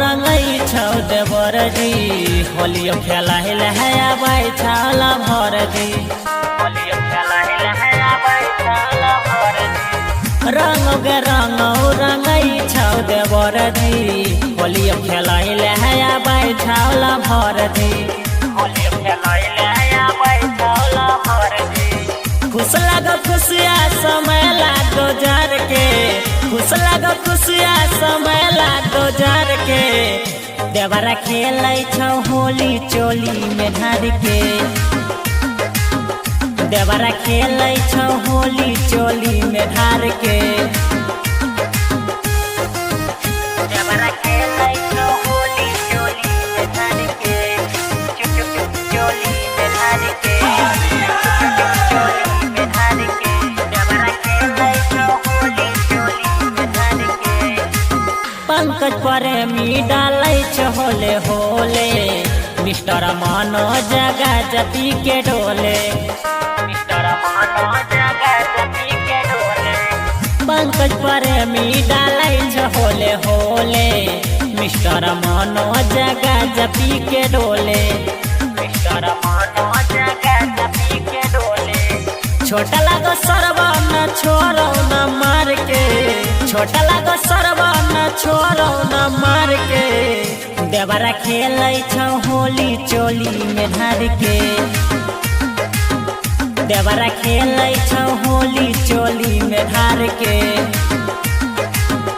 रंगई छौ देवर जी होलियो खेला है आबै छाला भर जी होलियो खेला है आबै छाला भर जी रंगई छौ देवर जी होलियो खेला है आबै छाला भर जी होलियो खेला है आबै छाला भर जी खुश लागो खुशिया समय लागो जार के खुश लागो खुशिया समय लागो जार के देवरा खेलै छौ होली चोली में ढार के देवरा खेलै छौ होली चोली में ढार के देवरा खेलै छौ होली चोली में ढार के चोली में ढार के चोली में ढार के देवरा खेलै छौ होली चोली में ढार के पंकज प्रेमी डालै छ होले होले मिस्टर मानो जगह जति के डोले मिस्टर मानो जगह जति के डोले पंकज प्रेमी डालै छ होले होले मिस्टर मानो जगह जति के डोले मिस्टर मानो जगह जति के डोले छोटा लागो सरवा न छोड़ो न मार के छोटा लागो सरवा न छोड़ो न मार के देवरा खेलै छौ होली चोली में ढार के देवरा खेलै छौ होली चोली में ढार के।